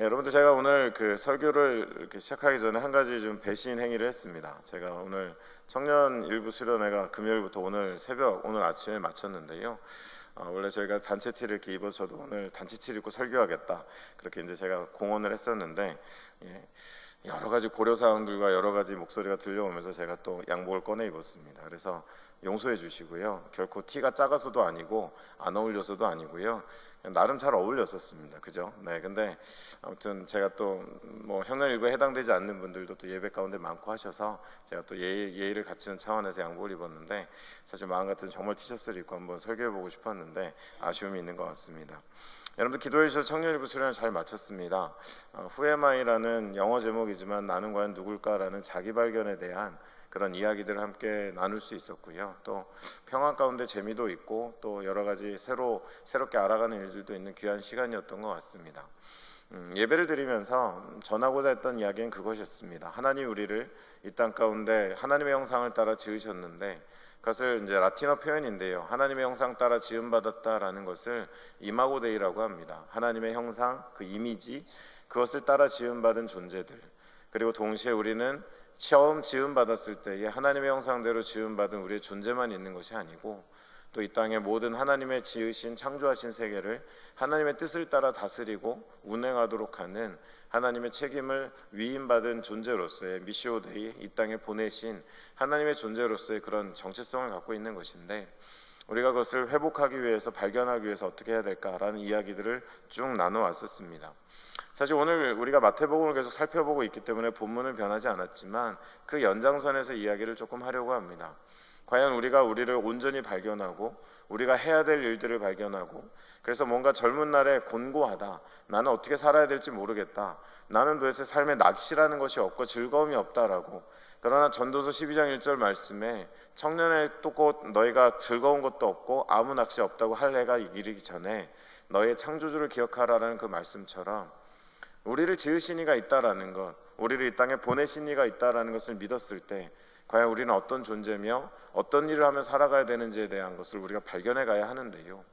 여러분들 제가 오늘 그 설교를 이렇게 시작하기 전에 한 가지 좀 배신 행위를 했습니다. 제가 오늘 청년 일부 수련회가 금요일부터 오늘 새벽 오늘 아침에 마쳤는데요. 원래 저희가 단체 티를 이렇게 입어서 저도 오늘 단체 티를 입고 설교하겠다 그렇게 이제 제가 공언을 했었는데 여러 가지 고려 사항들과 여러 가지 목소리가 들려오면서 제가 또 양복을 꺼내 입었습니다. 그래서 용서해 주시고요. 결코 티가 작아서도 아니고 안 어울려서도 아니고요. 나름 잘 어울렸었습니다. 그죠? 네, 근데 아무튼 제가 또 뭐 형년일부에 해당되지 않는 분들도 또 예배 가운데 많고 하셔서 제가 또 예의를 갖추는 차원에서 양복을 입었는데 사실 마음 같은 정말 티셔츠를 입고 한번 설교해 보고 싶었는데 아쉬움이 있는 것 같습니다. 여러분들 기도해 주셔서 청년일부 수련을 잘 마쳤습니다. Who am I라는 영어 제목이지만 나는 과연 누굴까라는 자기 발견에 대한 그런 이야기들을 함께 나눌 수 있었고요. 또 평안 가운데 재미도 있고 또 여러 가지 새롭게 알아가는 일들도 있는 귀한 시간이었던 것 같습니다. 예배를 드리면서 전하고자 했던 이야기는 그것이었습니다. 하나님 우리를 이 땅 가운데 하나님의 형상을 따라 지으셨는데 그것을 이제 라틴어 표현인데요. 하나님의 형상 따라 지음받았다라는 것을 이마고 데이라고 합니다. 하나님의 형상, 그 이미지, 그것을 따라 지음받은 존재들. 그리고 동시에 우리는 처음 지음받았을 때에 하나님의 형상대로 지음받은 우리의 존재만 있는 것이 아니고 또 이 땅의 모든 하나님의 지으신 창조하신 세계를 하나님의 뜻을 따라 다스리고 운행하도록 하는 하나님의 책임을 위임받은 존재로서의 미시오 데이, 이 땅에 보내신 하나님의 존재로서의 그런 정체성을 갖고 있는 것인데 우리가 그것을 회복하기 위해서 발견하기 위해서 어떻게 해야 될까라는 이야기들을 쭉 나눠왔었습니다. 사실 오늘 우리가 마태복음을 계속 살펴보고 있기 때문에 본문은 변하지 않았지만 그 연장선에서 이야기를 조금 하려고 합니다. 과연 우리가 우리를 온전히 발견하고 우리가 해야 될 일들을 발견하고 그래서 뭔가 젊은 날에 곤고하다, 나는 어떻게 살아야 될지 모르겠다, 나는 도대체 삶에 낚시라는 것이 없고 즐거움이 없다라고. 그러나 전도서 12장 1절 말씀에 청년의 또 곧 너희가 즐거운 것도 없고 아무 낚시 없다고 할 해가 이르기 전에 너의 창조주를 기억하라는 그 말씀처럼 우리를 지으신 이가 있다라는 것, 우리를 이 땅에 보내신 이가 있다라는 것을 믿었을 때 과연 우리는 어떤 존재며 어떤 일을 하며 살아가야 되는지에 대한 것을 우리가 발견해 가야 하는데요.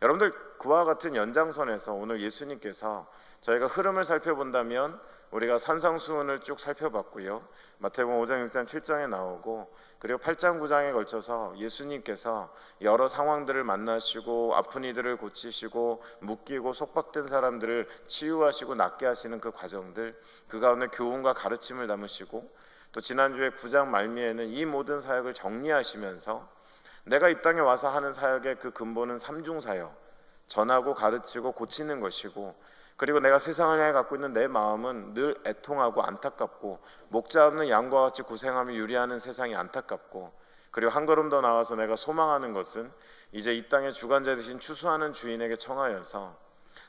여러분들 그와 같은 연장선에서 오늘 예수님께서 저희가 흐름을 살펴본다면 우리가 산상수훈을 쭉 살펴봤고요. 마태복음 5장, 6장, 7장에 나오고 그리고 8장, 9장에 걸쳐서 예수님께서 여러 상황들을 만나시고 아픈 이들을 고치시고 묶이고 속박된 사람들을 치유하시고 낫게 하시는 그 과정들, 그 가운데 교훈과 가르침을 담으시고 또 지난주에 9장 말미에는 이 모든 사역을 정리하시면서 내가 이 땅에 와서 하는 사역의 그 근본은 삼중사역, 전하고 가르치고 고치는 것이고 그리고 내가 세상을 향해 갖고 있는 내 마음은 늘 애통하고 안타깝고 목자 없는 양과 같이 고생하며 유리하는 세상이 안타깝고 그리고 한 걸음 더 나아가서 내가 소망하는 것은 이제 이 땅의 주관자 대신 추수하는 주인에게 청하여서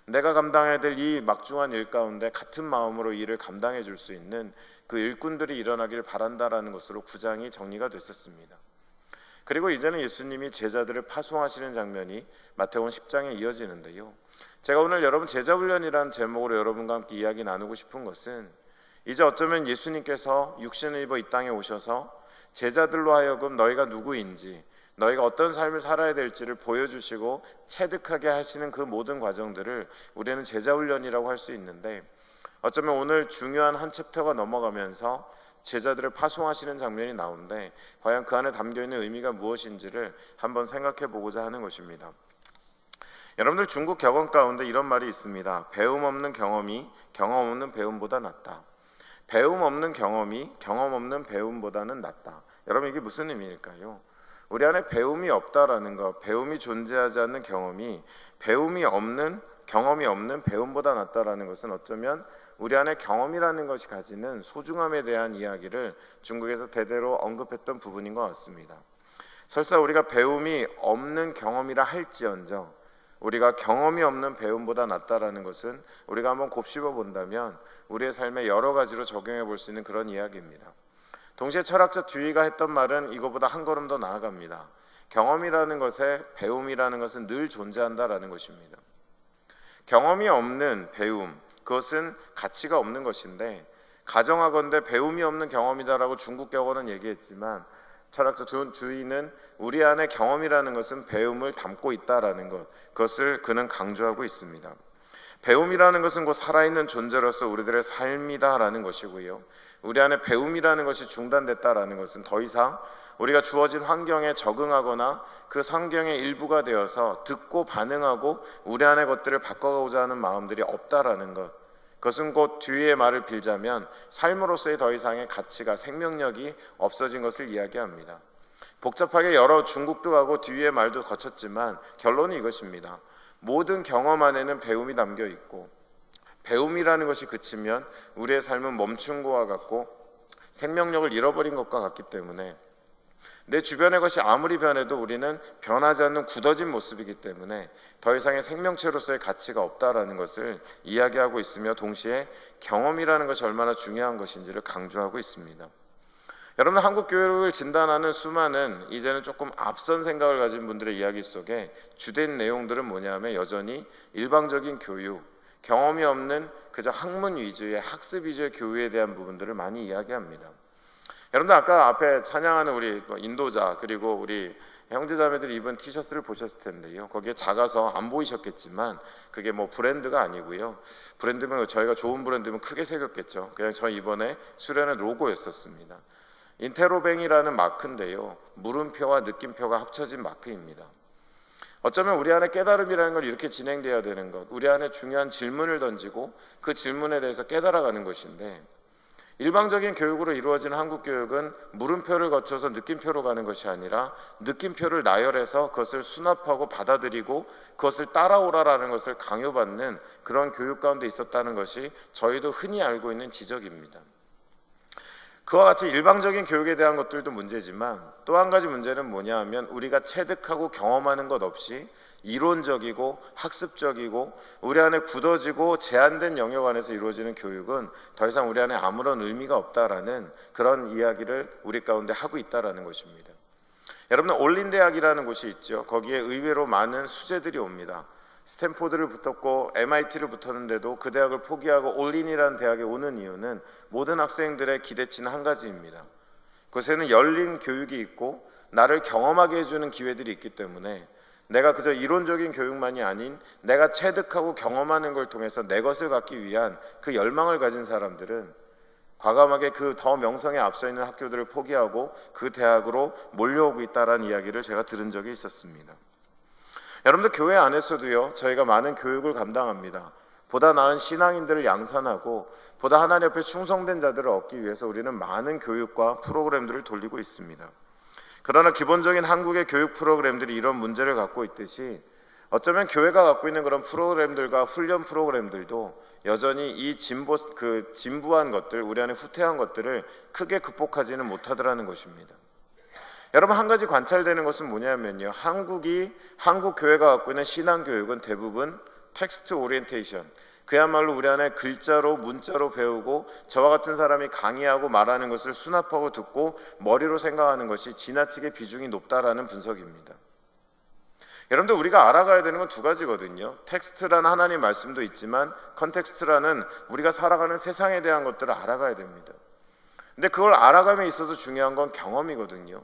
내가 감당해야 될 이 막중한 일 가운데 같은 마음으로 일을 감당해 줄 수 있는 그 일꾼들이 일어나길 바란다라는 것으로 9장이 정리가 됐었습니다. 그리고 이제는 예수님이 제자들을 파송하시는 장면이 마태복음 10장에 이어지는데요. 제가 오늘 여러분 제자훈련이라는 제목으로 여러분과 함께 이야기 나누고 싶은 것은 이제 어쩌면 예수님께서 육신을 입어 이 땅에 오셔서 제자들로 하여금 너희가 누구인지 너희가 어떤 삶을 살아야 될지를 보여주시고 체득하게 하시는 그 모든 과정들을 우리는 제자훈련이라고 할 수 있는데 어쩌면 오늘 중요한 한 챕터가 넘어가면서 제자들을 파송하시는 장면이 나오는데 과연 그 안에 담겨있는 의미가 무엇인지를 한번 생각해 보고자 하는 것입니다. 여러분들 중국 격언 가운데 이런 말이 있습니다. 배움 없는 경험이 경험 없는 배움보다 낫다. 배움 없는 경험이 경험 없는 배움보다는 낫다. 여러분 이게 무슨 의미일까요? 우리 안에 배움이 없다라는 것, 배움이 존재하지 않는 경험이 배움이 없는 경험이 없는 배움보다 낫다라는 것은 어쩌면 우리 안에 경험이라는 것이 가지는 소중함에 대한 이야기를 중국에서 대대로 언급했던 부분인 것 같습니다. 설사 우리가 배움이 없는 경험이라 할지언정 우리가 경험이 없는 배움보다 낫다라는 것은 우리가 한번 곱씹어 본다면 우리의 삶에 여러 가지로 적용해 볼 수 있는 그런 이야기입니다. 동시에 철학자 듀이가 했던 말은 이거보다 한 걸음 더 나아갑니다. 경험이라는 것에 배움이라는 것은 늘 존재한다라는 것입니다. 경험이 없는 배움, 그것은 가치가 없는 것인데 가정하건대 배움이 없는 경험이다라고 중국 격언은 얘기했지만 철학자 듀이는 우리 안에 경험이라는 것은 배움을 담고 있다라는 것, 그것을 그는 강조하고 있습니다. 배움이라는 것은 곧 살아있는 존재로서 우리들의 삶이다라는 것이고요. 우리 안에 배움이라는 것이 중단됐다라는 것은 더 이상 우리가 주어진 환경에 적응하거나 그 환경의 일부가 되어서 듣고 반응하고 우리 안의 것들을 바꿔가고자 하는 마음들이 없다라는 것. 그것은 곧 뒤의 말을 빌자면 삶으로서의 더 이상의 가치가 생명력이 없어진 것을 이야기합니다. 복잡하게 여러 중국도 가고 뒤의 말도 거쳤지만 결론이 이것입니다. 모든 경험 안에는 배움이 담겨 있고 배움이라는 것이 그치면 우리의 삶은 멈춘 것과 같고 생명력을 잃어버린 것과 같기 때문에 내 주변의 것이 아무리 변해도 우리는 변하지 않는 굳어진 모습이기 때문에 더 이상의 생명체로서의 가치가 없다라는 것을 이야기하고 있으며 동시에 경험이라는 것이 얼마나 중요한 것인지를 강조하고 있습니다. 여러분, 한국 교육을 진단하는 수많은 이제는 조금 앞선 생각을 가진 분들의 이야기 속에 주된 내용들은 뭐냐면 여전히 일방적인 교육, 경험이 없는 그저 학문 위주의 학습 위주의 교육에 대한 부분들을 많이 이야기합니다. 여러분들 아까 앞에 찬양하는 우리 인도자 그리고 우리 형제자매들이 입은 티셔츠를 보셨을 텐데요. 거기에 작아서 안 보이셨겠지만 그게 뭐 브랜드가 아니고요. 브랜드면 저희가 좋은 브랜드면 크게 새겼겠죠. 그냥 저희 이번에 수련회 로고였었습니다. 인테로뱅이라는 마크인데요. 물음표와 느낌표가 합쳐진 마크입니다. 어쩌면 우리 안에 깨달음이라는 걸 이렇게 진행돼야 되는 것, 우리 안에 중요한 질문을 던지고 그 질문에 대해서 깨달아가는 것인데 일방적인 교육으로 이루어지는 한국 교육은 물음표를 거쳐서 느낌표로 가는 것이 아니라 느낌표를 나열해서 그것을 수납하고 받아들이고 그것을 따라오라라는 것을 강요받는 그런 교육 가운데 있었다는 것이 저희도 흔히 알고 있는 지적입니다. 그와 같이 일방적인 교육에 대한 것들도 문제지만 또 한 가지 문제는 뭐냐 하면 우리가 체득하고 경험하는 것 없이 이론적이고 학습적이고 우리 안에 굳어지고 제한된 영역 안에서 이루어지는 교육은 더 이상 우리 안에 아무런 의미가 없다라는 그런 이야기를 우리 가운데 하고 있다라는 것입니다. 여러분, 올린 대학이라는 곳이 있죠. 거기에 의외로 많은 수재들이 옵니다. 스탠포드를 붙었고 MIT를 붙었는데도 그 대학을 포기하고 올린이라는 대학에 오는 이유는 모든 학생들의 기대치는 한 가지입니다. 그곳에는 열린 교육이 있고 나를 경험하게 해주는 기회들이 있기 때문에 내가 그저 이론적인 교육만이 아닌 내가 체득하고 경험하는 걸 통해서 내 것을 갖기 위한 그 열망을 가진 사람들은 과감하게 그 더 명성에 앞서 있는 학교들을 포기하고 그 대학으로 몰려오고 있다라는 이야기를 제가 들은 적이 있었습니다. 여러분들 교회 안에서도요, 저희가 많은 교육을 감당합니다. 보다 나은 신앙인들을 양산하고 보다 하나님 앞에 충성된 자들을 얻기 위해서 우리는 많은 교육과 프로그램들을 돌리고 있습니다. 그러나 기본적인 한국의 교육 프로그램들이 이런 문제를 갖고 있듯이 어쩌면 교회가 갖고 있는 그런 프로그램들과 훈련 프로그램들도 여전히 이 진부한 것들, 우리 안에 후퇴한 것들을 크게 극복하지는 못하더라는 것입니다. 여러분, 한 가지 관찰되는 것은 뭐냐면요, 한국 교회가 갖고 있는 신앙 교육은 대부분 텍스트 오리엔테이션, 그야말로 우리 안에 글자로 문자로 배우고 저와 같은 사람이 강의하고 말하는 것을 수납하고 듣고 머리로 생각하는 것이 지나치게 비중이 높다라는 분석입니다. 여러분들, 우리가 알아가야 되는 건 두 가지거든요. 텍스트라는 하나님 말씀도 있지만 컨텍스트라는 우리가 살아가는 세상에 대한 것들을 알아가야 됩니다. 근데 그걸 알아감에 있어서 중요한 건 경험이거든요.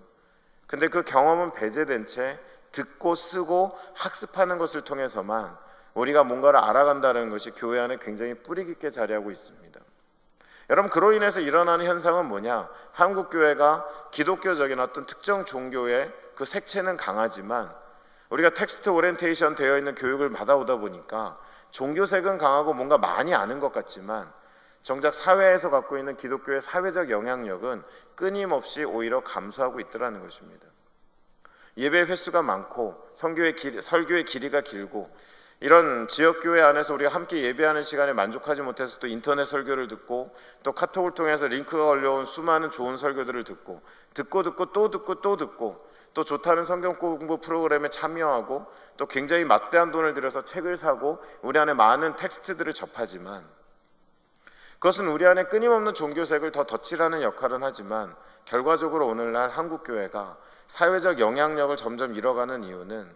근데 그 경험은 배제된 채 듣고 쓰고 학습하는 것을 통해서만 우리가 뭔가를 알아간다는 것이 교회 안에 굉장히 뿌리 깊게 자리하고 있습니다. 여러분, 그로 인해서 일어나는 현상은 뭐냐? 한국 교회가 기독교적인 어떤 특정 종교의 그 색채는 강하지만 우리가 텍스트 오리엔테이션 되어 있는 교육을 받아오다 보니까 종교색은 강하고 뭔가 많이 아는 것 같지만 정작 사회에서 갖고 있는 기독교의 사회적 영향력은 끊임없이 오히려 감소하고 있더라는 것입니다. 예배 횟수가 많고 설교의 길이가 길고 이런 지역교회 안에서 우리가 함께 예배하는 시간에 만족하지 못해서 또 인터넷 설교를 듣고 또 카톡을 통해서 링크가 걸려온 수많은 좋은 설교들을 듣고 또 좋다는 성경 공부 프로그램에 참여하고 또 굉장히 막대한 돈을 들여서 책을 사고 우리 안에 많은 텍스트들을 접하지만 그것은 우리 안에 끊임없는 종교색을 더 덧칠하는 역할은 하지만 결과적으로 오늘날 한국 교회가 사회적 영향력을 점점 잃어가는 이유는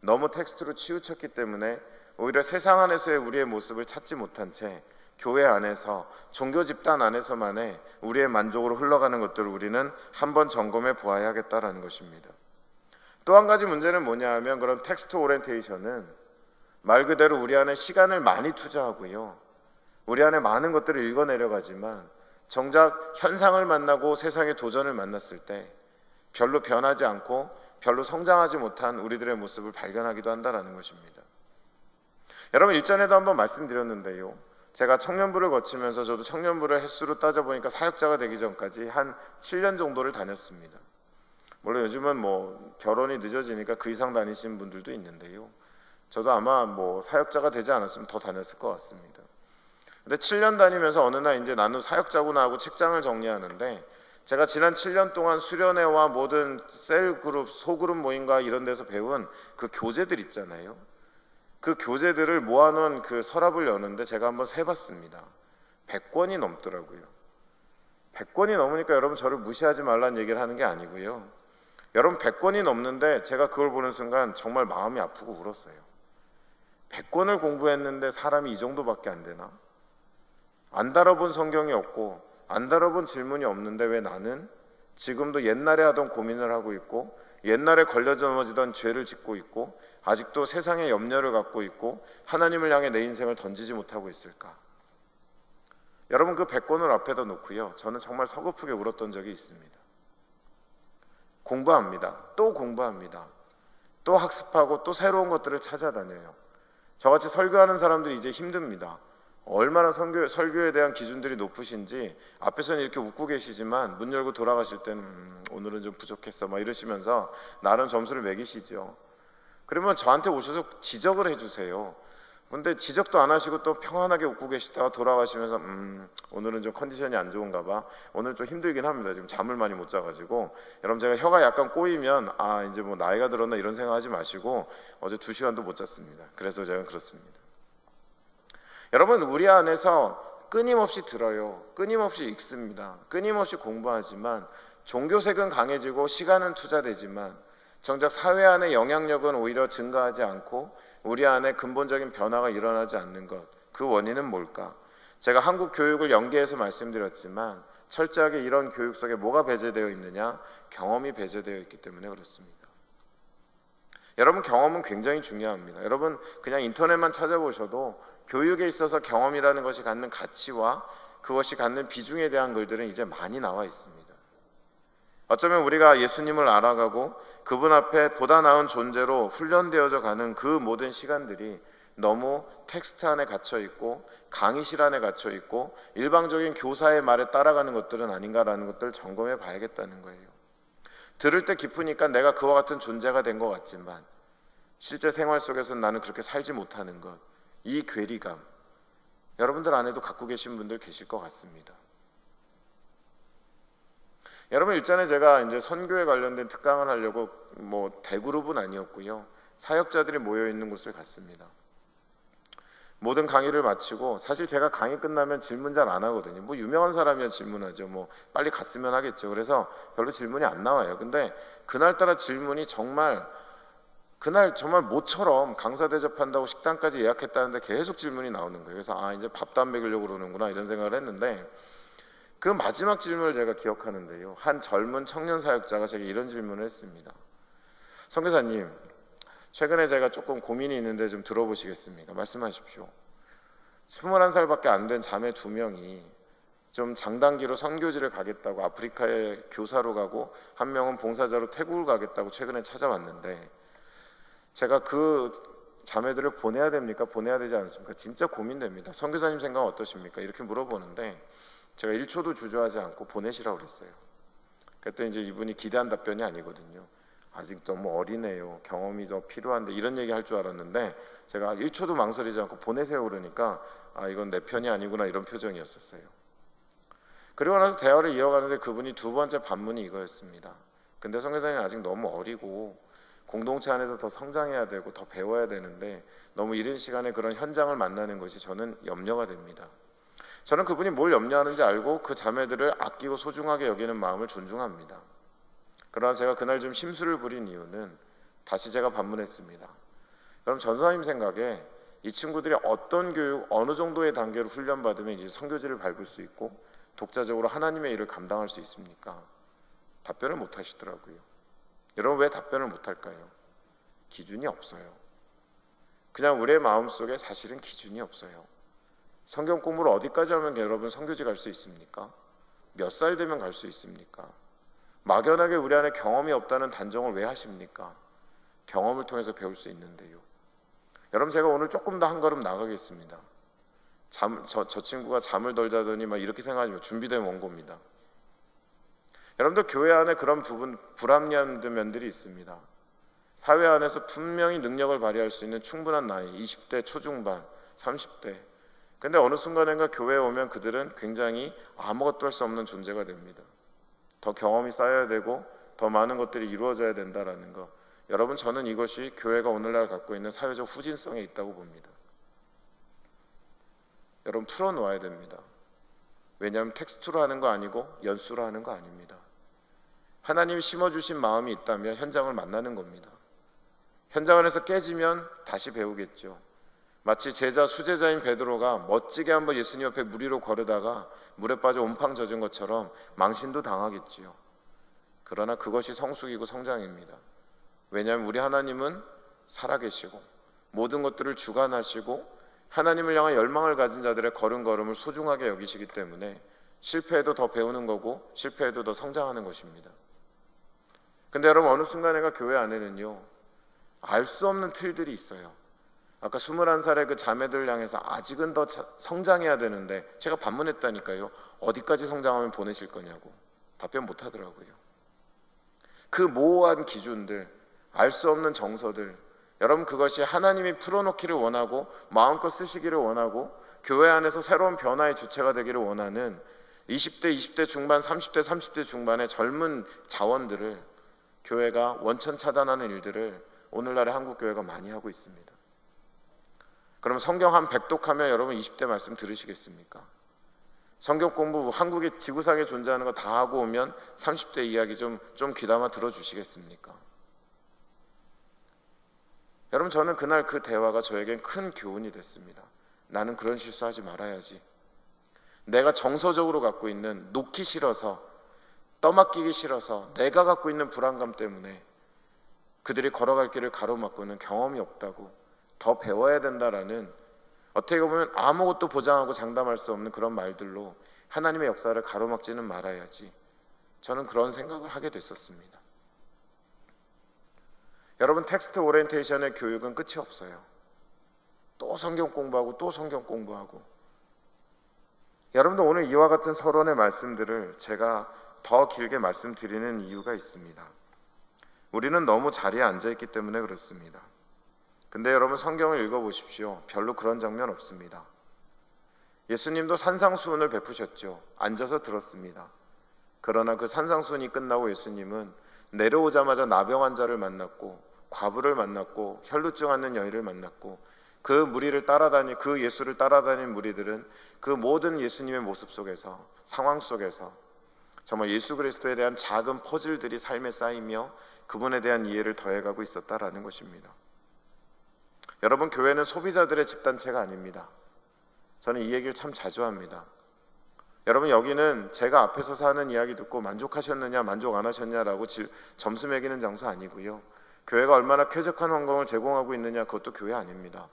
너무 텍스트로 치우쳤기 때문에 오히려 세상 안에서의 우리의 모습을 찾지 못한 채 교회 안에서 종교 집단 안에서만의 우리의 만족으로 흘러가는 것들을 우리는 한번 점검해 보아야 하겠다라는 것입니다. 또 한 가지 문제는 뭐냐 하면 그런 텍스트 오리엔테이션은 말 그대로 우리 안에 시간을 많이 투자하고요, 우리 안에 많은 것들을 읽어내려가지만 정작 현상을 만나고 세상의 도전을 만났을 때 별로 변하지 않고 별로 성장하지 못한 우리들의 모습을 발견하기도 한다는 것입니다. 여러분, 일전에도 한번 말씀드렸는데요, 제가 청년부를 거치면서 저도 청년부를 횟수로 따져보니까 사역자가 되기 전까지 한 7년 정도를 다녔습니다. 물론 요즘은 결혼이 늦어지니까 그 이상 다니시는 분들도 있는데요, 저도 아마 사역자가 되지 않았으면 더 다녔을 것 같습니다. 근데 7년 다니면서 어느 날 이제 나는 사역자구나 하고 책장을 정리하는데, 제가 지난 7년 동안 수련회와 모든 셀 그룹, 소그룹 모임과 이런 데서 배운 그 교재들 있잖아요, 그 교재들을 모아놓은 그 서랍을 여는데 제가 한번 세봤습니다. 100권이 넘더라고요. 100권이 넘으니까 여러분 저를 무시하지 말라는 얘기를 하는 게 아니고요, 여러분 100권이 넘는데 제가 그걸 보는 순간 정말 마음이 아프고 울었어요. 100권을 공부했는데 사람이 이 정도밖에 안 되나? 안 다뤄본 성경이 없고 안 다뤄본 질문이 없는데 왜 나는 지금도 옛날에 하던 고민을 하고 있고, 옛날에 걸려 넘어지던 죄를 짓고 있고, 아직도 세상에 염려를 갖고 있고 하나님을 향해 내 인생을 던지지 못하고 있을까? 여러분, 그 100권을 앞에다 놓고요, 저는 정말 서글프게 울었던 적이 있습니다. 공부합니다. 또 공부합니다. 또 학습하고 또 새로운 것들을 찾아다녀요. 저같이 설교하는 사람들이 이제 힘듭니다. 얼마나 설교에 대한 기준들이 높으신지 앞에서는 이렇게 웃고 계시지만 문 열고 돌아가실 때는 오늘은 좀 부족했어 막 이러시면서 나름 점수를 매기시죠. 그러면 저한테 오셔서 지적을 해주세요. 근데 지적도 안 하시고 또 평안하게 웃고 계시다가 돌아가시면서 오늘은 좀 컨디션이 안 좋은가 봐, 오늘 좀 힘들긴 합니다, 지금 잠을 많이 못 자가지고. 여러분, 제가 혀가 약간 꼬이면 이제 나이가 들었나 이런 생각하지 마시고, 어제 2시간도 못 잤습니다. 그래서 제가 그렇습니다. 여러분, 우리 안에서 끊임없이 들어요, 끊임없이 읽습니다, 끊임없이 공부하지만 종교색은 강해지고 시간은 투자되지만 정작 사회 안의 영향력은 오히려 증가하지 않고 우리 안에 근본적인 변화가 일어나지 않는 것, 그 원인은 뭘까? 제가 한국 교육을 연계해서 말씀드렸지만 철저하게 이런 교육 속에 뭐가 배제되어 있느냐? 경험이 배제되어 있기 때문에 그렇습니다. 여러분, 경험은 굉장히 중요합니다. 여러분, 그냥 인터넷만 찾아보셔도 교육에 있어서 경험이라는 것이 갖는 가치와 그것이 갖는 비중에 대한 글들은 이제 많이 나와 있습니다. 어쩌면 우리가 예수님을 알아가고 그분 앞에 보다 나은 존재로 훈련되어져 가는 그 모든 시간들이 너무 텍스트 안에 갇혀 있고 강의실 안에 갇혀 있고 일방적인 교사의 말에 따라가는 것들은 아닌가라는 것들을 점검해 봐야겠다는 거예요. 들을 때 기쁘니까 내가 그와 같은 존재가 된 것 같지만 실제 생활 속에서는 나는 그렇게 살지 못하는 것, 이 괴리감, 여러분들 안에도 갖고 계신 분들 계실 것 같습니다. 여러분, 일전에 제가 이제 선교에 관련된 특강을 하려고 대그룹은 아니었고요, 사역자들이 모여 있는 곳을 갔습니다. 모든 강의를 마치고, 사실 제가 강의 끝나면 질문 잘 안 하거든요. 유명한 사람이야 질문하죠. 빨리 갔으면 하겠죠. 그래서 별로 질문이 안 나와요. 근데 그날따라 질문이 그날 정말 모처럼 강사 대접한다고 식당까지 예약했다는데 계속 질문이 나오는 거예요. 그래서 이제 밥도 안 먹이려고 그러는구나 이런 생각을 했는데, 그 마지막 질문을 제가 기억하는데요, 한 젊은 청년 사역자가 제게 이런 질문을 했습니다. 선교사님, 최근에 제가 조금 고민이 있는데 좀 들어보시겠습니까? 말씀하십시오. 21살밖에 안 된 자매 2명이 좀 장단기로 선교지를 가겠다고 아프리카에 교사로 가고 한 명은 봉사자로 태국을 가겠다고 최근에 찾아왔는데, 제가 그 자매들을 보내야 됩니까? 보내야 되지 않습니까? 진짜 고민됩니다. 선교사님 생각은 어떠십니까? 이렇게 물어보는데 제가 1초도 주저하지 않고 보내시라고 그랬어요. 그랬더니 이제 이분이 기대한 답변이 아니거든요. 아직 너무 어리네요, 경험이 더 필요한데, 이런 얘기 할 줄 알았는데 제가 1초도 망설이지 않고 보내세요 그러니까 이건 내 편이 아니구나 이런 표정이었었어요. 그리고 나서 대화를 이어가는데 그분이 두 번째 반문이 이거였습니다. 근데 선교사님이 아직 너무 어리고 공동체 안에서 더 성장해야 되고 더 배워야 되는데 너무 이른 시간에 그런 현장을 만나는 것이 저는 염려가 됩니다. 저는 그분이 뭘 염려하는지 알고 그 자매들을 아끼고 소중하게 여기는 마음을 존중합니다. 그러나 제가 그날 좀 심술을 부린 이유는 다시 제가 반문했습니다. 그럼 전사님 생각에 이 친구들이 어떤 교육, 어느 정도의 단계로 훈련받으면 이제 선교지를 밟을 수 있고 독자적으로 하나님의 일을 감당할 수 있습니까? 답변을 못 하시더라고요. 여러분, 왜 답변을 못 할까요? 기준이 없어요. 그냥 우리의 마음속에 사실은 기준이 없어요. 성경 공부를 어디까지 하면 여러분 선교지 갈 수 있습니까? 몇 살 되면 갈 수 있습니까? 막연하게 우리 안에 경험이 없다는 단정을 왜 하십니까? 경험을 통해서 배울 수 있는데요. 여러분, 제가 오늘 조금 더 한 걸음 나가겠습니다. 저 친구가 잠을 덜 자더니 막 이렇게 생각하시면 준비된 원고입니다. 여러분들, 교회 안에 그런 불합리한 면들이 있습니다. 사회 안에서 분명히 능력을 발휘할 수 있는 충분한 나이, 20대 초중반, 30대. 근데 어느 순간인가 교회에 오면 그들은 굉장히 아무것도 할 수 없는 존재가 됩니다. 더 경험이 쌓여야 되고 더 많은 것들이 이루어져야 된다라는 거. 여러분, 저는 이것이 교회가 오늘날 갖고 있는 사회적 후진성에 있다고 봅니다. 여러분, 풀어놓아야 됩니다. 왜냐하면 텍스트로 하는 거 아니고 연수로 하는 거 아닙니다. 하나님이 심어주신 마음이 있다면 현장을 만나는 겁니다. 현장 안에서 깨지면 다시 배우겠죠. 마치 제자 수제자인 베드로가 멋지게 한번 예수님 옆에 물 위로 걸으다가 물에 빠져 온팡 젖은 것처럼 망신도 당하겠지요. 그러나 그것이 성숙이고 성장입니다. 왜냐하면 우리 하나님은 살아계시고 모든 것들을 주관하시고 하나님을 향한 열망을 가진 자들의 걸음걸음을 소중하게 여기시기 때문에 실패해도 더 배우는 거고 실패해도 더 성장하는 것입니다. 근데 여러분, 어느 순간에가 교회 안에는요, 알 수 없는 틀들이 있어요. 아까 21살의 그 자매들을 향해서 아직은 더 성장해야 되는데 제가 반문했다니까요. 어디까지 성장하면 보내실 거냐고 답변 못 하더라고요. 그 모호한 기준들, 알 수 없는 정서들, 여러분, 그것이 하나님이 풀어놓기를 원하고 마음껏 쓰시기를 원하고 교회 안에서 새로운 변화의 주체가 되기를 원하는 20대 중반, 30대 중반의 젊은 자원들을 교회가 원천 차단하는 일들을 오늘날의 한국교회가 많이 하고 있습니다. 그럼 성경 한 100독하면 여러분 20대 말씀 들으시겠습니까? 성경 공부 한국의 지구상에 존재하는 거 다 하고 오면 30대 이야기 좀 귀담아 들어주시겠습니까? 여러분, 저는 그날 그 대화가 저에겐 큰 교훈이 됐습니다. 나는 그런 실수하지 말아야지. 내가 정서적으로 갖고 있는 놓기 싫어서, 떠맡기기 싫어서, 내가 갖고 있는 불안감 때문에 그들이 걸어갈 길을 가로막고는 경험이 없다고, 더 배워야 된다라는, 어떻게 보면 아무것도 보장하고 장담할 수 없는 그런 말들로 하나님의 역사를 가로막지는 말아야지. 저는 그런 생각을 하게 됐었습니다. 여러분, 텍스트 오리엔테이션의 교육은 끝이 없어요. 또 성경 공부하고 또 성경 공부하고. 여러분들, 오늘 이와 같은 서론의 말씀들을 제가 더 길게 말씀드리는 이유가 있습니다. 우리는 너무 자리에 앉아있기 때문에 그렇습니다. 근데 여러분, 성경을 읽어보십시오. 별로 그런 장면 없습니다. 예수님도 산상수훈을 베푸셨죠. 앉아서 들었습니다. 그러나 그 산상수훈이 끝나고 예수님은 내려오자마자 나병 환자를 만났고 과부를 만났고 혈루증 앓는 여인을 만났고 그 예수를 따라다닌 무리들은 그 모든 예수님의 모습 속에서, 상황 속에서 정말 예수 그리스도에 대한 작은 퍼즐들이 삶에 쌓이며 그분에 대한 이해를 더해가고 있었다라는 것입니다. 여러분, 교회는 소비자들의 집단체가 아닙니다. 저는 이 얘기를 참 자주 합니다. 여러분, 여기는 제가 앞에 서서 하는 이야기 듣고 만족하셨느냐 만족 안 하셨냐라고 점수 매기는 장소 아니고요. 교회가 얼마나 쾌적한 환경을 제공하고 있느냐, 그것도 교회 아닙니다.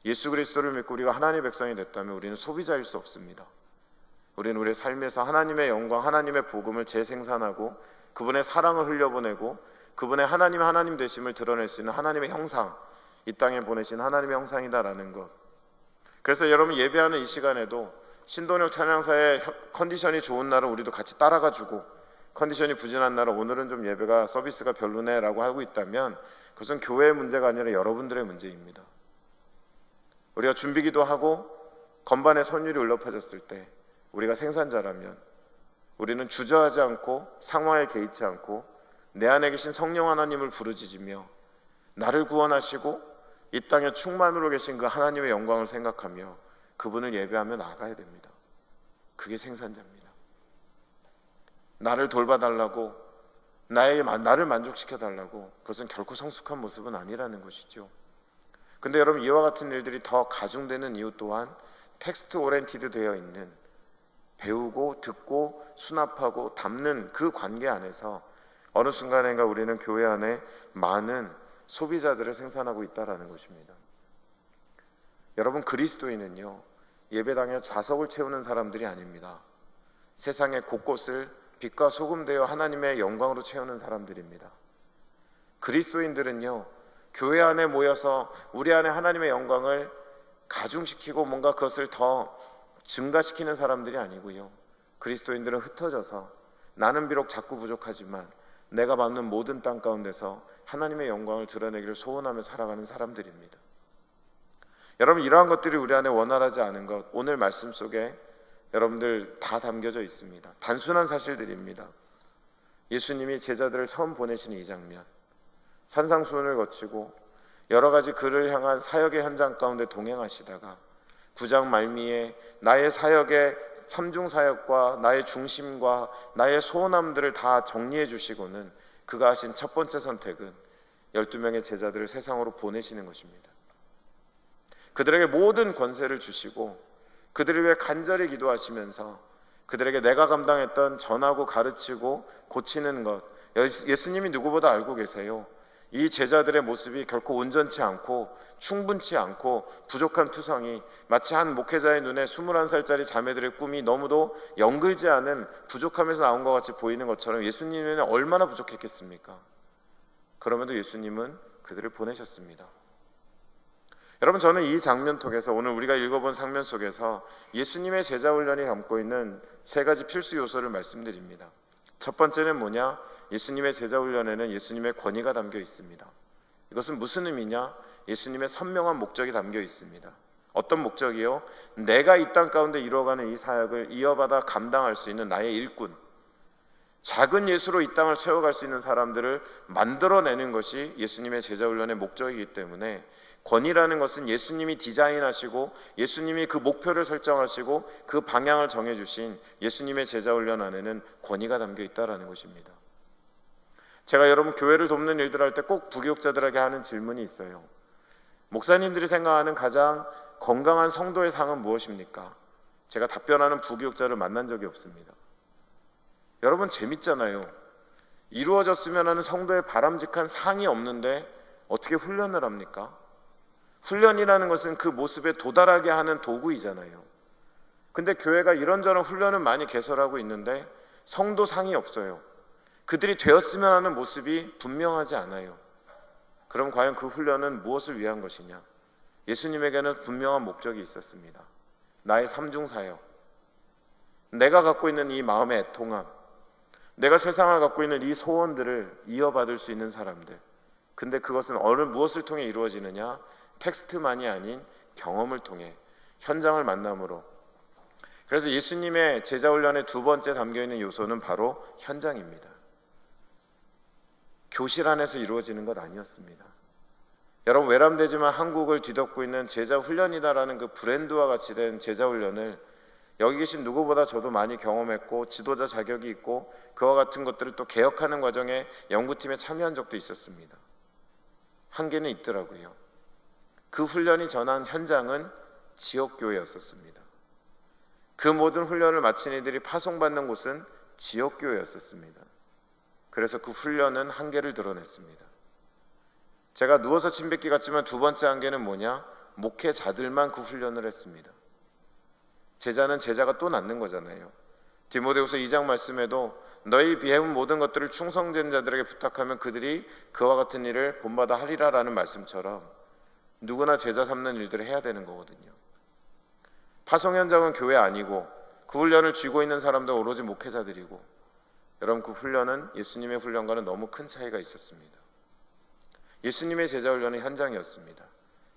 예수 그리스도를 믿고 우리가 하나님의 백성이 됐다면 우리는 소비자일 수 없습니다. 우리는 우리의 삶에서 하나님의 영광, 하나님의 복음을 재생산하고 그분의 사랑을 흘려보내고 그분의 하나님 되심을 드러낼 수 있는 하나님의 형상, 이 땅에 보내신 하나님의 형상이다라는 것. 그래서 여러분, 예배하는 이 시간에도 신동엽 찬양사의 컨디션이 좋은 날은 우리도 같이 따라가주고, 컨디션이 부진한 날은 오늘은 좀 예배가 서비스가 별로네 라고 하고 있다면 그것은 교회의 문제가 아니라 여러분들의 문제입니다. 우리가 준비기도 하고 건반의 선율이 울려 퍼졌을 때 우리가 생산자라면 우리는 주저하지 않고 상황에 개의치 않고 내 안에 계신 성령 하나님을 부르짖으며 나를 구원하시고 이 땅에 충만으로 계신 그 하나님의 영광을 생각하며 그분을 예배하며 나아가야 됩니다. 그게 생산자입니다. 나를 돌봐달라고, 나를 만족시켜달라고, 그것은 결코 성숙한 모습은 아니라는 것이죠. 근데 여러분, 이와 같은 일들이 더 가중되는 이유 또한 텍스트 오리엔티드 되어 있는, 배우고 듣고 수납하고 담는 그 관계 안에서 어느 순간인가 우리는 교회 안에 많은 소비자들을 생산하고 있다는 것입니다. 여러분, 그리스도인은요, 예배당에 좌석을 채우는 사람들이 아닙니다. 세상의 곳곳을 빛과 소금 되어 하나님의 영광으로 채우는 사람들입니다. 그리스도인들은요, 교회 안에 모여서 우리 안에 하나님의 영광을 가중시키고 뭔가 그것을 더 증가시키는 사람들이 아니고요, 그리스도인들은 흩어져서 나는 비록 작고 부족하지만 내가 밟는 모든 땅 가운데서 하나님의 영광을 드러내기를 소원하며 살아가는 사람들입니다. 여러분, 이러한 것들이 우리 안에 원활하지 않은 것, 오늘 말씀 속에 여러분들 다 담겨져 있습니다. 단순한 사실들입니다. 예수님이 제자들을 처음 보내시는 이 장면, 산상수훈을 거치고 여러 가지 그를 향한 사역의 현장 가운데 동행하시다가 9장 말미에 나의 사역의 삼중 사역과 나의 중심과 나의 소원함들을 다 정리해 주시고는 그가 하신 첫 번째 선택은 12명의 제자들을 세상으로 보내시는 것입니다. 그들에게 모든 권세를 주시고 그들을 위해 간절히 기도하시면서 그들에게 내가 감당했던 전하고 가르치고 고치는 것, 예수님이 누구보다 알고 계세요. 이 제자들의 모습이 결코 온전치 않고 충분치 않고 부족한 투성이, 마치 한 목회자의 눈에 21살짜리 자매들의 꿈이 너무도 연글지 않은 부족함에서 나온 것 같이 보이는 것처럼 예수님은 얼마나 부족했겠습니까? 그럼에도 예수님은 그들을 보내셨습니다. 여러분, 저는 이 장면 통해서 오늘 우리가 읽어본 장면 속에서 예수님의 제자 훈련이 담고 있는 세 가지 필수 요소를 말씀드립니다. 첫 번째는 뭐냐? 예수님의 제자 훈련에는 예수님의 권위가 담겨 있습니다. 이것은 무슨 의미냐? 예수님의 선명한 목적이 담겨 있습니다. 어떤 목적이요? 내가 이 땅 가운데 이루어가는 이 사역을 이어받아 감당할 수 있는 나의 일꾼, 작은 예수로 이 땅을 채워갈 수 있는 사람들을 만들어내는 것이 예수님의 제자 훈련의 목적이기 때문에, 권위라는 것은 예수님이 디자인하시고 예수님이 그 목표를 설정하시고 그 방향을 정해주신 예수님의 제자 훈련 안에는 권위가 담겨 있다는 것입니다. 제가 여러분 교회를 돕는 일들 할 때 꼭 부교육자들에게 하는 질문이 있어요. 목사님들이 생각하는 가장 건강한 성도의 상은 무엇입니까? 제가 답변하는 부교육자를 만난 적이 없습니다. 여러분, 재밌잖아요. 이루어졌으면 하는 성도의 바람직한 상이 없는데 어떻게 훈련을 합니까? 훈련이라는 것은 그 모습에 도달하게 하는 도구이잖아요. 근데 교회가 이런저런 훈련을 많이 개설하고 있는데 성도상이 없어요. 그들이 되었으면 하는 모습이 분명하지 않아요. 그럼 과연 그 훈련은 무엇을 위한 것이냐? 예수님에게는 분명한 목적이 있었습니다. 나의 삼중사역, 내가 갖고 있는 이 마음의 애통함, 내가 세상을 갖고 있는 이 소원들을 이어받을 수 있는 사람들. 근데 그것은 무엇을 통해 이루어지느냐? 텍스트만이 아닌 경험을 통해, 현장을 만남으로. 그래서 예수님의 제자훈련의 두 번째 담겨있는 요소는 바로 현장입니다. 교실 안에서 이루어지는 것 아니었습니다. 여러분, 외람되지만 한국을 뒤덮고 있는 제자훈련이다라는 그 브랜드와 같이 된 제자훈련을 여기 계신 누구보다 저도 많이 경험했고 지도자 자격이 있고 그와 같은 것들을 또 개혁하는 과정에 연구팀에 참여한 적도 있었습니다. 한계는 있더라고요. 그 훈련이 전한 현장은 지역교회였었습니다. 그 모든 훈련을 마친 이들이 파송받는 곳은 지역교회였었습니다. 그래서 그 훈련은 한계를 드러냈습니다. 제가 누워서 침 뱉기 같지만 두 번째 한계는 뭐냐? 목회자들만 그 훈련을 했습니다. 제자는 제자가 또 낳는 거잖아요. 디모데후서 2장 말씀에도 너희 비해온 모든 것들을 충성된 자들에게 부탁하면 그들이 그와 같은 일을 본받아 하리라 라는 말씀처럼 누구나 제자 삼는 일들을 해야 되는 거거든요. 파송 현장은 교회 아니고 그 훈련을 쥐고 있는 사람도 오로지 목회자들이고, 여러분, 그 훈련은 예수님의 훈련과는 너무 큰 차이가 있었습니다. 예수님의 제자 훈련은 현장이었습니다.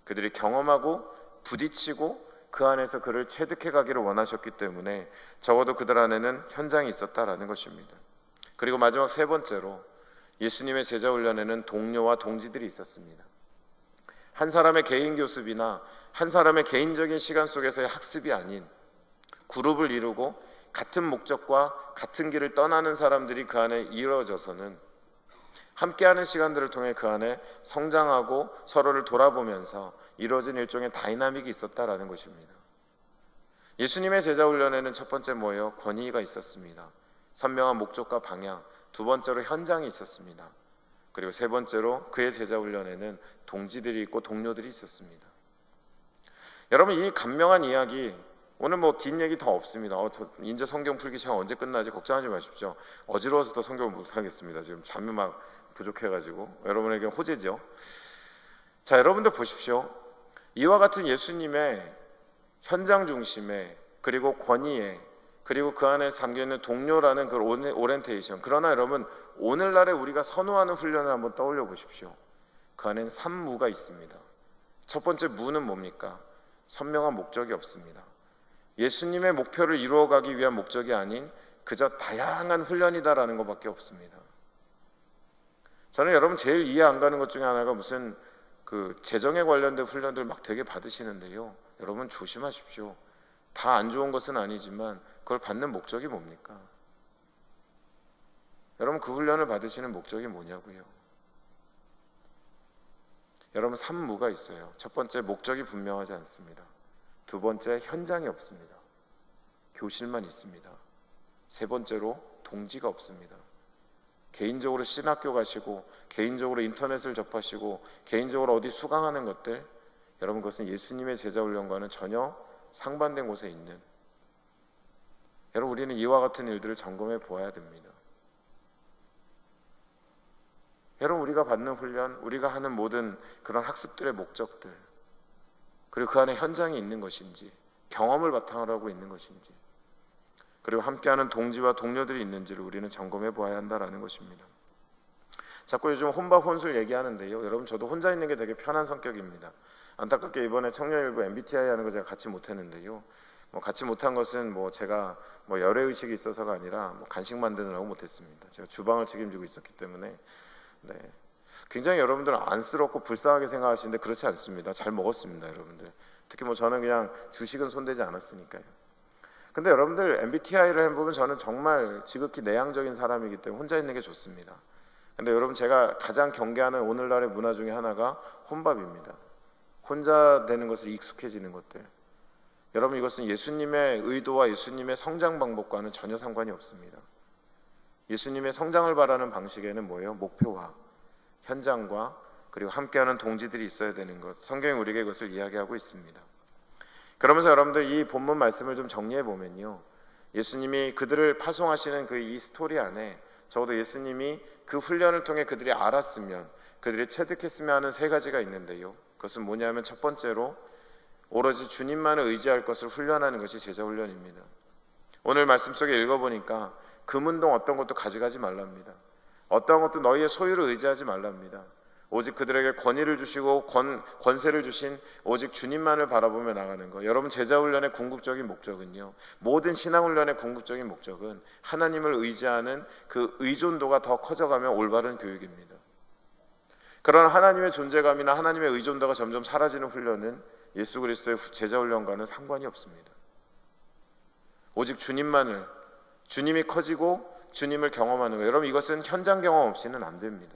그들이 경험하고 부딪히고 그 안에서 그를 체득해 가기를 원하셨기 때문에 적어도 그들 안에는 현장이 있었다라는 것입니다. 그리고 마지막 세 번째로 예수님의 제자 훈련에는 동료와 동지들이 있었습니다. 한 사람의 개인 교습이나 한 사람의 개인적인 시간 속에서의 학습이 아닌 그룹을 이루고 같은 목적과 같은 길을 떠나는 사람들이 그 안에 이루어져서는 함께하는 시간들을 통해 그 안에 성장하고 서로를 돌아보면서 이루어진 일종의 다이나믹이 있었다라는 것입니다. 예수님의 제자 훈련에는 첫 번째 뭐예요? 권위가 있었습니다. 선명한 목적과 방향. 두 번째로 현장이 있었습니다. 그리고 세 번째로 그의 제자 훈련에는 동지들이 있고 동료들이 있었습니다. 여러분, 이 간명한 이야기, 오늘 뭐 긴 얘기 더 없습니다. 저 이제 성경 풀기 시간 언제 끝나지 걱정하지 마십시오. 어지러워서 더 성경을 못 하겠습니다. 지금 잠이 막 부족해가지고 여러분에게 호재죠. 자, 여러분들 보십시오. 이와 같은 예수님의 현장 중심에, 그리고 권위에, 그리고 그 안에 담겨있는 동료라는 그 오리엔테이션. 그러나 여러분, 오늘날에 우리가 선호하는 훈련을 한번 떠올려 보십시오. 그 안에는 3무가 있습니다. 첫 번째 무는 뭡니까? 선명한 목적이 없습니다. 예수님의 목표를 이루어가기 위한 목적이 아닌 그저 다양한 훈련이다라는 것밖에 없습니다. 저는 여러분 제일 이해 안 가는 것 중에 하나가 무슨 그 재정에 관련된 훈련들 막 되게 받으시는데요. 여러분 조심하십시오. 다 안 좋은 것은 아니지만 그걸 받는 목적이 뭡니까? 여러분 그 훈련을 받으시는 목적이 뭐냐고요? 여러분 3무가 있어요. 첫 번째, 목적이 분명하지 않습니다. 두 번째, 현장이 없습니다. 교실만 있습니다. 세 번째로, 동지가 없습니다. 개인적으로 신학교 가시고, 개인적으로 인터넷을 접하시고, 개인적으로 어디 수강하는 것들, 여러분 그것은 예수님의 제자훈련과는 전혀 상반된 곳에 있는, 여러분 우리는 이와 같은 일들을 점검해 보아야 됩니다. 여러분 우리가 받는 훈련, 우리가 하는 모든 그런 학습들의 목적들, 그리고 그 안에 현장이 있는 것인지, 경험을 바탕으로 하고 있는 것인지, 그리고 함께하는 동지와 동료들이 있는지를 우리는 점검해 보아야 한다는 것입니다. 자꾸 요즘 혼밥 혼술 얘기하는데요, 여러분 저도 혼자 있는 게 되게 편한 성격입니다. 안타깝게 이번에 청년일부 MBTI 하는 거 제가 같이 못했는데요, 같이 못한 것은 제가 열애의식이 있어서가 아니라 간식 만드느라고 못했습니다. 제가 주방을 책임지고 있었기 때문에. 네. 굉장히 여러분들은 안쓰럽고 불쌍하게 생각하시는데 그렇지 않습니다. 잘 먹었습니다, 여러분들. 특히 저는 그냥 주식은 손대지 않았으니까요. 근데 여러분들 MBTI를 해보면 저는 정말 지극히 내향적인 사람이기 때문에 혼자 있는 게 좋습니다. 근데 여러분 제가 가장 경계하는 오늘날의 문화 중에 하나가 혼밥입니다. 혼자 되는 것을 익숙해지는 것들. 여러분 이것은 예수님의 의도와 예수님의 성장 방법과는 전혀 상관이 없습니다. 예수님의 성장을 바라는 방식에는 뭐예요? 목표와 현장과 그리고 함께하는 동지들이 있어야 되는 것. 성경이 우리에게 그것을 이야기하고 있습니다. 그러면서 여러분들 이 본문 말씀을 좀 정리해 보면요, 예수님이 그들을 파송하시는 그 이 스토리 안에 적어도 예수님이 그 훈련을 통해 그들이 알았으면, 그들이 체득했으면 하는 세 가지가 있는데요, 그것은 뭐냐면 첫 번째로 오로지 주님만을 의지할 것을 훈련하는 것이 제자 훈련입니다. 오늘 말씀 속에 읽어보니까 금운동 어떤 것도 가져가지 말랍니다. 어떤 것도 너희의 소유를 의지하지 말랍니다. 오직 그들에게 권위를 주시고 권세를 주신 오직 주님만을 바라보며 나가는 것. 여러분 제자훈련의 궁극적인 목적은요, 모든 신앙훈련의 궁극적인 목적은 하나님을 의지하는 그 의존도가 더 커져가며 올바른 교육입니다. 그러나 하나님의 존재감이나 하나님의 의존도가 점점 사라지는 훈련은 예수 그리스도의 제자훈련과는 상관이 없습니다. 오직 주님이 커지고 주님을 경험하는 거예요. 여러분 이것은 현장 경험 없이는 안 됩니다.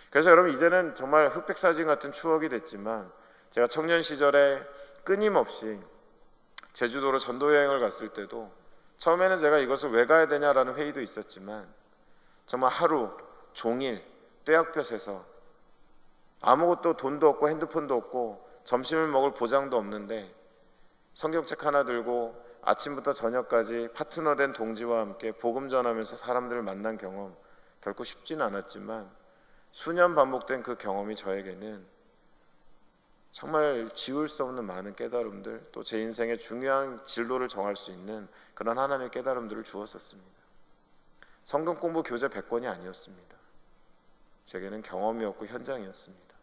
그래서 여러분 이제는 정말 흑백 사진 같은 추억이 됐지만, 제가 청년 시절에 끊임없이 제주도로 전도 여행을 갔을 때도 처음에는 제가 이것을 왜 가야 되냐라는 회의도 있었지만, 정말 하루 종일 떼약볕에서 아무것도 돈도 없고 핸드폰도 없고 점심을 먹을 보장도 없는데 성경책 하나 들고 아침부터 저녁까지 파트너 된 동지와 함께 복음 전하면서 사람들을 만난 경험, 결코 쉽지는 않았지만 수년 반복된 그 경험이 저에게는 정말 지울 수 없는 많은 깨달음들, 또 제 인생의 중요한 진로를 정할 수 있는 그런 하나님의 깨달음들을 주었었습니다. 성경 공부 교재 100권이 아니었습니다. 제게는 경험이었고 현장이었습니다.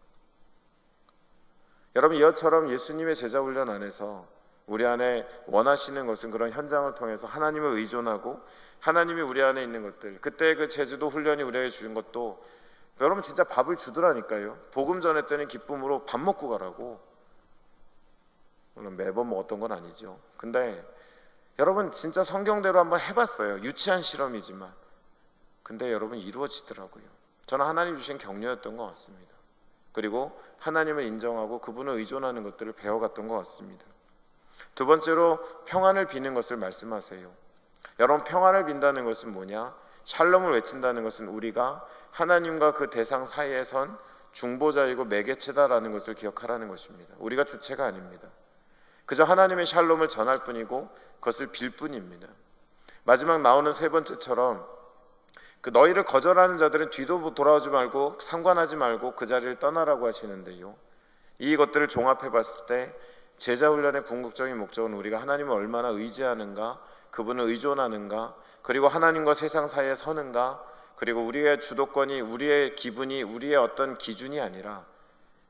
여러분 이것처럼 예수님의 제자훈련 안에서 우리 안에 원하시는 것은 그런 현장을 통해서 하나님을 의존하고 하나님이 우리 안에 있는 것들, 그때 그 제주도 훈련이 우리에게 주는 것도, 여러분 진짜 밥을 주더라니까요. 복음 전했더니 기쁨으로 밥 먹고 가라고. 물론 매번 먹었던 건 아니죠. 근데 여러분 진짜 성경대로 한번 해봤어요. 유치한 실험이지만. 근데 여러분 이루어지더라고요. 저는 하나님 주신 격려였던 것 같습니다. 그리고 하나님을 인정하고 그분을 의존하는 것들을 배워갔던 것 같습니다. 두 번째로 평안을 비는 것을 말씀하세요. 여러분 평안을 빈다는 것은 뭐냐? 샬롬을 외친다는 것은 우리가 하나님과 그 대상 사이에 선 중보자이고 매개체다라는 것을 기억하라는 것입니다. 우리가 주체가 아닙니다. 그저 하나님의 샬롬을 전할 뿐이고 그것을 빌 뿐입니다. 마지막 나오는 세 번째처럼 그 너희를 거절하는 자들은 뒤도 돌아오지 말고 상관하지 말고 그 자리를 떠나라고 하시는데요, 이것들을 종합해 봤을 때 제자 훈련의 궁극적인 목적은 우리가 하나님을 얼마나 의지하는가, 그분을 의존하는가, 그리고 하나님과 세상 사이에 서는가, 그리고 우리의 주도권이 우리의 기분이 우리의 어떤 기준이 아니라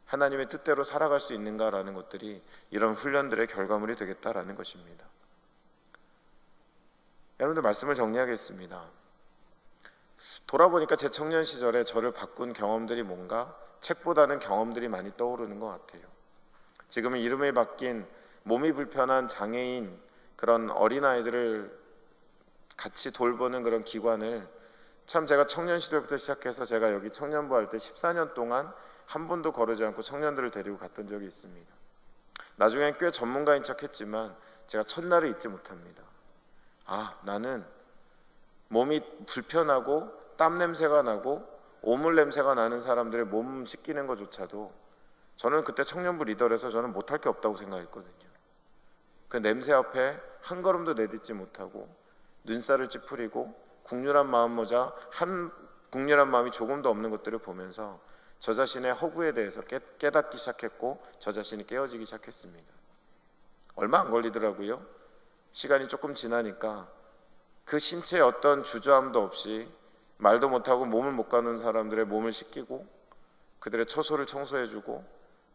하나님의 뜻대로 살아갈 수 있는가라는 것들이 이런 훈련들의 결과물이 되겠다라는 것입니다. 여러분들, 말씀을 정리하겠습니다. 돌아보니까 제 청년 시절에 저를 바꾼 경험들이 뭔가 책보다는 경험들이 많이 떠오르는 것 같아요. 지금은 이름이 바뀐 몸이 불편한 장애인 그런 어린아이들을 같이 돌보는 그런 기관을 참 제가 청년 시절부터 시작해서 제가 여기 청년부 할 때 14년 동안 한 번도 거르지 않고 청년들을 데리고 갔던 적이 있습니다. 나중엔 꽤 전문가인 척 했지만 제가 첫날을 잊지 못합니다. 나는 몸이 불편하고 땀 냄새가 나고 오물 냄새가 나는 사람들의 몸 씻기는 것조차도 저는 그때 청년부 리더라서 저는 못할 게 없다고 생각했거든요. 그 냄새 앞에 한 걸음도 내딛지 못하고 눈살을 찌푸리고 국률한 마음모자 한 국률한 마음이 조금도 없는 것들을 보면서 저 자신의 허구에 대해서 깨닫기 시작했고 저 자신이 깨어지기 시작했습니다. 얼마 안 걸리더라고요. 시간이 조금 지나니까 그 신체에 어떤 주저함도 없이 말도 못하고 몸을 못 가누는 사람들의 몸을 씻기고 그들의 처소를 청소해주고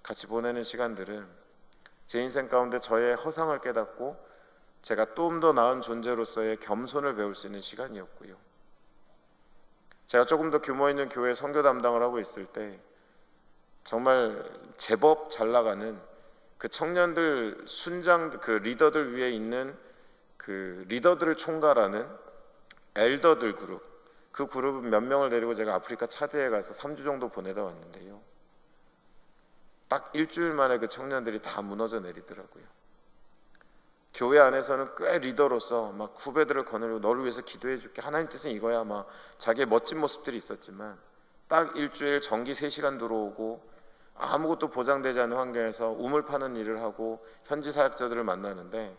같이 보내는 시간들은 제 인생 가운데 저의 허상을 깨닫고 제가 좀 더 나은 존재로서의 겸손을 배울 수 있는 시간이었고요. 제가 조금 더 규모 있는 교회 선교 담당을 하고 있을 때 정말 제법 잘 나가는 그 청년들 순장 그 리더들 위에 있는 그 리더들을 총괄하는 엘더들 그룹, 그 그룹 몇 명을 데리고 제가 아프리카 차드에 가서 3주 정도 보내다 왔는데요, 딱 일주일 만에 그 청년들이 다 무너져 내리더라고요. 교회 안에서는 꽤 리더로서 막 후배들을 거느리고 너를 위해서 기도해 줄게, 하나님 뜻은 이거야, 막 자기의 멋진 모습들이 있었지만 딱 일주일 전기 3시간 들어오고 아무것도 보장되지 않는 환경에서 우물 파는 일을 하고 현지 사역자들을 만나는데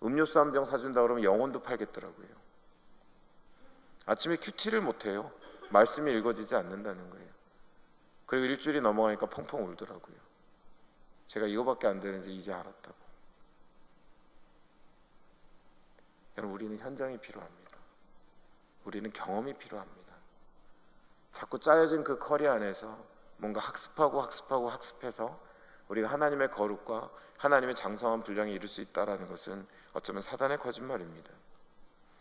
음료수 한 병 사준다 그러면 영혼도 팔겠더라고요. 아침에 큐티를 못해요. 말씀이 읽어지지 않는다는 거예요. 그리고 일주일이 넘어가니까 펑펑 울더라고요. 제가 이거밖에 안 되는지 이제 알았다고. 여러분, 우리는 현장이 필요합니다. 우리는 경험이 필요합니다. 자꾸 짜여진 그 커리 안에서 뭔가 학습해서 우리가 하나님의 거룩과 하나님의 장성한 분량에 이룰 수 있다는 것은 어쩌면 사단의 거짓말입니다.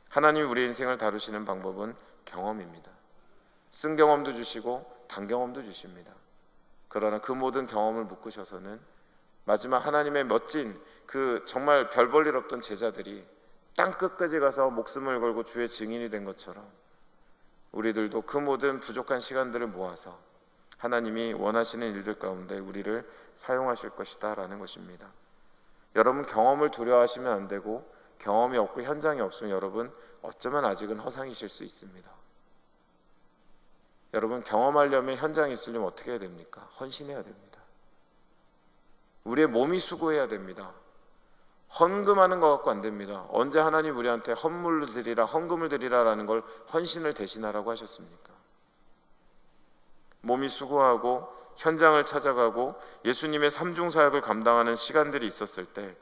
하나님이 우리 인생을 다루시는 방법은 경험입니다. 쓴 경험도 주시고 단 경험도 주십니다. 그러나 그 모든 경험을 묶으셔서는 마지막 하나님의 멋진 그 정말 별 볼 일 없던 제자들이 땅 끝까지 가서 목숨을 걸고 주의 증인이 된 것처럼 우리들도 그 모든 부족한 시간들을 모아서 하나님이 원하시는 일들 가운데 우리를 사용하실 것이다 라는 것입니다. 여러분, 경험을 두려워하시면 안 되고 경험이 없고 현장이 없으면 여러분 어쩌면 아직은 허상이실 수 있습니다. 여러분, 경험하려면 현장이 있으려면 어떻게 해야 됩니까? 헌신해야 됩니다. 우리의 몸이 수고해야 됩니다. 헌금하는 것 갖고 안 됩니다. 언제 하나님 우리한테 헌물을 드리라, 헌금을 드리라라는 걸 헌신을 대신하라고 하셨습니까? 몸이 수고하고 현장을 찾아가고 예수님의 삼중 사역을 감당하는 시간들이 있었을 때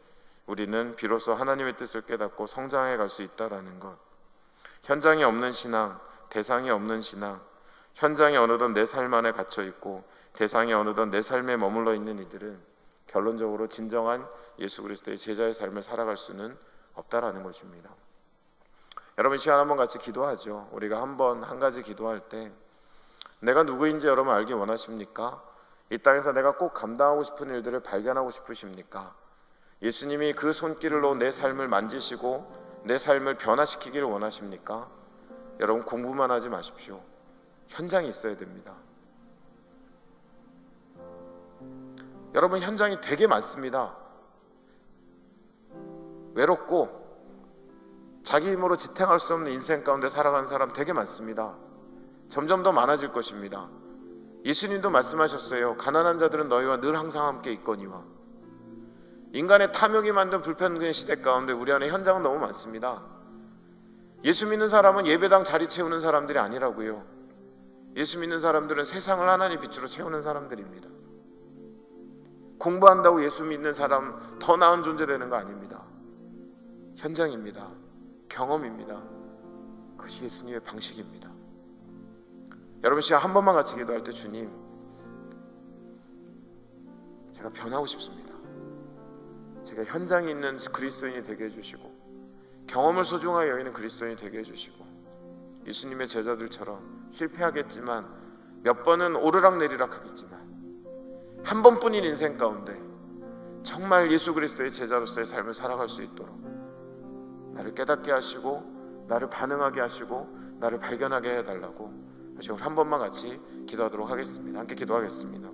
우리는 비로소 하나님의 뜻을 깨닫고 성장해 갈 수 있다라는 것. 현장이 없는 신앙, 대상이 없는 신앙, 현장이 어느덧 내 삶 안에 갇혀 있고 대상이 어느덧 내 삶에 머물러 있는 이들은 결론적으로 진정한 예수 그리스도의 제자의 삶을 살아갈 수는 없다라는 것입니다. 여러분, 시간 한번 같이 기도하죠. 우리가 한 가지 기도할 때 내가 누구인지 여러분 알기 원하십니까? 이 땅에서 내가 꼭 감당하고 싶은 일들을 발견하고 싶으십니까? 예수님이 그 손길로 내 삶을 만지시고 내 삶을 변화시키기를 원하십니까? 여러분, 공부만 하지 마십시오. 현장이 있어야 됩니다. 여러분, 현장이 되게 많습니다. 외롭고 자기 힘으로 지탱할 수 없는 인생 가운데 살아가는 사람 되게 많습니다. 점점 더 많아질 것입니다. 예수님도 말씀하셨어요. 가난한 자들은 너희와 늘 항상 함께 있거니와. 인간의 탐욕이 만든 불평등의 시대 가운데 우리 안에 현장은 너무 많습니다. 예수 믿는 사람은 예배당 자리 채우는 사람들이 아니라고요. 예수 믿는 사람들은 세상을 하나님 빛으로 채우는 사람들입니다. 공부한다고 예수 믿는 사람 더 나은 존재 되는 거 아닙니다. 현장입니다. 경험입니다. 그것이 예수님의 방식입니다. 여러분, 시간 한 번만 같이 기도할 때, 주님, 제가 변하고 싶습니다. 제가 현장에 있는 그리스도인이 되게 해주시고 경험을 소중하게 여기는 그리스도인이 되게 해주시고 예수님의 제자들처럼 실패하겠지만 몇 번은 오르락내리락 하겠지만 한 번뿐인 인생 가운데 정말 예수 그리스도의 제자로서의 삶을 살아갈 수 있도록 나를 깨닫게 하시고 나를 반응하게 하시고 나를 발견하게 해달라고 지금 한 번만 같이 기도하도록 하겠습니다. 함께 기도하겠습니다.